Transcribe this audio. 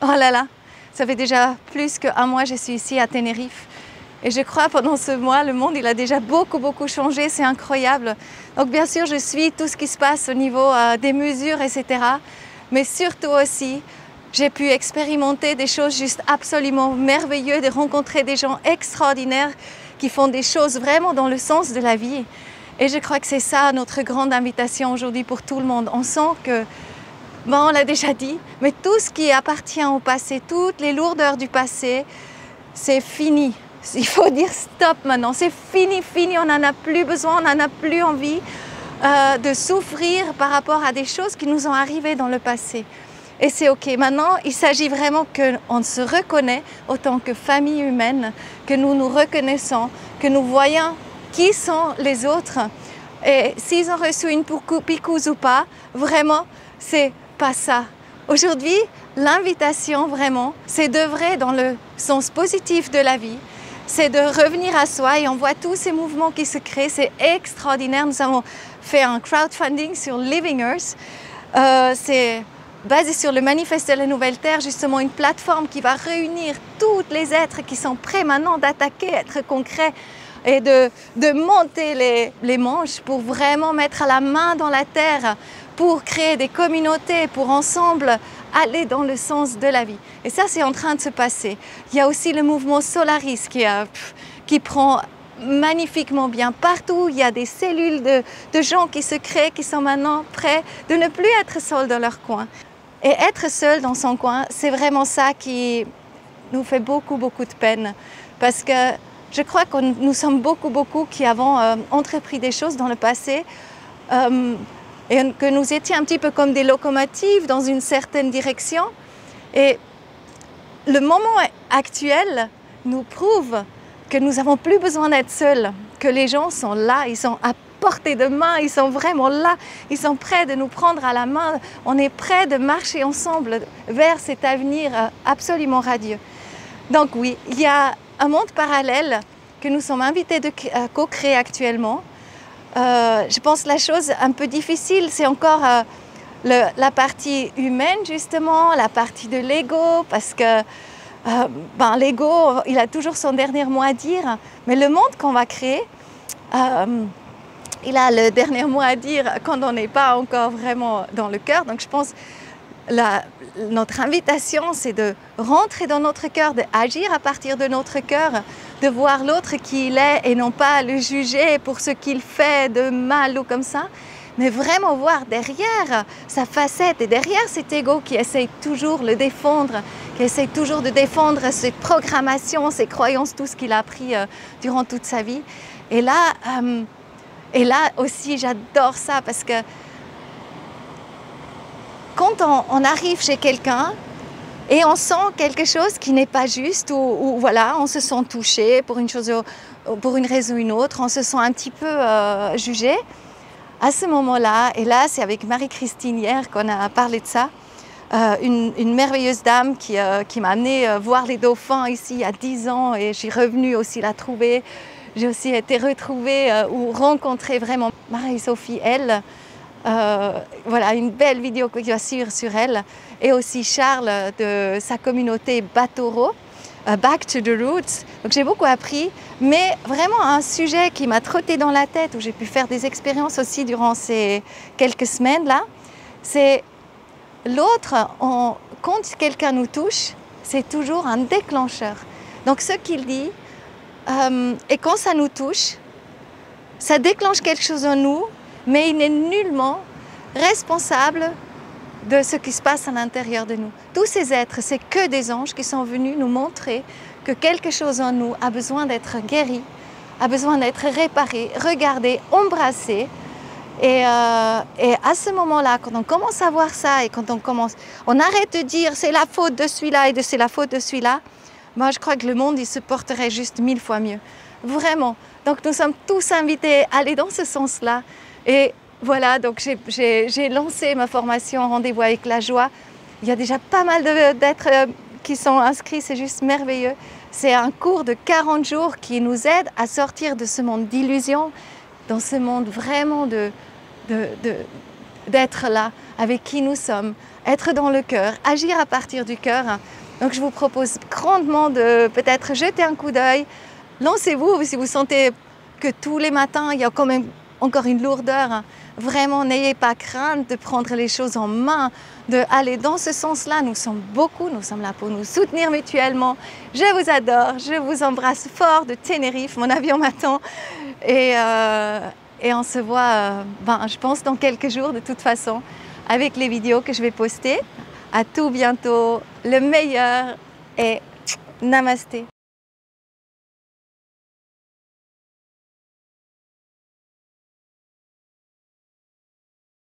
Oh là là, ça fait déjà plus qu'un mois que je suis ici à Tenerife. Et je crois pendant ce mois, le monde il a déjà beaucoup changé, c'est incroyable. Donc bien sûr, je suis tout ce qui se passe au niveau des mesures, etc. Mais surtout aussi, j'ai pu expérimenter des choses juste absolument merveilleuses, de rencontrer des gens extraordinaires qui font des choses vraiment dans le sens de la vie. Et je crois que c'est ça notre grande invitation aujourd'hui pour tout le monde. On sent que, bon, on l'a déjà dit, mais tout ce qui appartient au passé, toutes les lourdeurs du passé, c'est fini. Il faut dire stop maintenant, c'est fini, on n'en a plus besoin, on n'en a plus envie de souffrir par rapport à des choses qui nous ont arrivées dans le passé. Et c'est OK. Maintenant, il s'agit vraiment qu'on se reconnaît autant que famille humaine, que nous nous reconnaissons, que nous voyons qui sont les autres. Et s'ils ont reçu une picouse ou pas, vraiment, c'est pas ça. Aujourd'hui, l'invitation vraiment, c'est d'œuvrer dans le sens positif de la vie. C'est de revenir à soi et on voit tous ces mouvements qui se créent. C'est extraordinaire. Nous avons fait un crowdfunding sur Living Earth. C'est basé sur le manifeste de la Nouvelle Terre, justement une plateforme qui va réunir tous les êtres qui sont prêts maintenant d'attaquer, être concrets et de monter les manches pour vraiment mettre la main dans la terre, pour créer des communautés, pour ensemble aller dans le sens de la vie. Et ça, c'est en train de se passer. Il y a aussi le mouvement Solaris qui prend magnifiquement bien. Partout, il y a des cellules de gens qui se créent, qui sont maintenant prêts de ne plus être seuls dans leur coin. Et être seul dans son coin, c'est vraiment ça qui nous fait beaucoup de peine. Parce que je crois que nous sommes beaucoup qui avons entrepris des choses dans le passé et que nous étions un petit peu comme des locomotives dans une certaine direction. Et le moment actuel nous prouve que nous n'avons plus besoin d'être seuls, que les gens sont là, ils sont à portée de main, ils sont vraiment là, ils sont prêts de nous prendre à la main, on est prêts de marcher ensemble vers cet avenir absolument radieux. Donc oui, il y a un monde parallèle que nous sommes invités à co-créer actuellement. Je pense que la chose un peu difficile, c'est encore la partie humaine justement, la partie de l'ego, parce que l'ego, il a toujours son dernier mot à dire, mais le monde qu'on va créer, il a le dernier mot à dire quand on n'est pas encore vraiment dans le cœur. Donc je pense notre invitation, c'est de rentrer dans notre cœur, d'agir à partir de notre cœur, de voir l'autre qui il est et non pas le juger pour ce qu'il fait de mal ou comme ça, mais vraiment voir derrière sa facette et derrière cet ego qui essaye toujours de le défendre, qui essaye toujours de défendre ses programmations, ses croyances, tout ce qu'il a appris durant toute sa vie. Et là aussi, j'adore ça parce que quand on arrive chez quelqu'un et on sent quelque chose qui n'est pas juste ou voilà, on se sent touché pour une raison ou une autre, on se sent un petit peu jugé, à ce moment-là, et là c'est avec Marie-Christine hier qu'on a parlé de ça, une merveilleuse dame qui m'a amenée voir les dauphins ici il y a 10 ans et j'ai revenu aussi la trouver. J'ai aussi été retrouvée ou rencontrée vraiment Marie-Sophie, elle. Voilà, une belle vidéo qui va suivre sur elle. Et aussi Charles de sa communauté Batoro, Back to the Roots. Donc j'ai beaucoup appris, mais vraiment un sujet qui m'a trotté dans la tête, où j'ai pu faire des expériences aussi durant ces quelques semaines-là, c'est l'autre, quand quelqu'un nous touche, c'est toujours un déclencheur. Donc ce qu'il dit, et quand ça nous touche, ça déclenche quelque chose en nous, mais il n'est nullement responsable de ce qui se passe à l'intérieur de nous. Tous ces êtres, c'est que des anges qui sont venus nous montrer que quelque chose en nous a besoin d'être guéri, a besoin d'être réparé, regardé, embrassé. Et à ce moment-là, quand on commence à voir ça et quand on arrête de dire c'est la faute de celui-là et c'est la faute de celui-là, moi je crois que le monde il se porterait juste 1000 fois mieux. Vraiment. Donc nous sommes tous invités à aller dans ce sens-là. Et voilà, donc j'ai lancé ma formation Rendez-vous avec la joie. Il y a déjà pas mal d'êtres qui sont inscrits, c'est juste merveilleux. C'est un cours de 40 jours qui nous aide à sortir de ce monde d'illusion, dans ce monde vraiment d'être là, avec qui nous sommes, être dans le cœur, agir à partir du cœur. Donc je vous propose grandement de peut-être jeter un coup d'œil. Lancez-vous si vous sentez que tous les matins, il y a quand même encore une lourdeur. Vraiment, n'ayez pas crainte de prendre les choses en main, d'aller dans ce sens-là. Nous sommes beaucoup, nous sommes là pour nous soutenir mutuellement. Je vous adore, je vous embrasse fort de Tenerife, mon avion m'attend. Et on se voit, je pense, dans quelques jours de toute façon, avec les vidéos que je vais poster. À tout bientôt, le meilleur et namasté.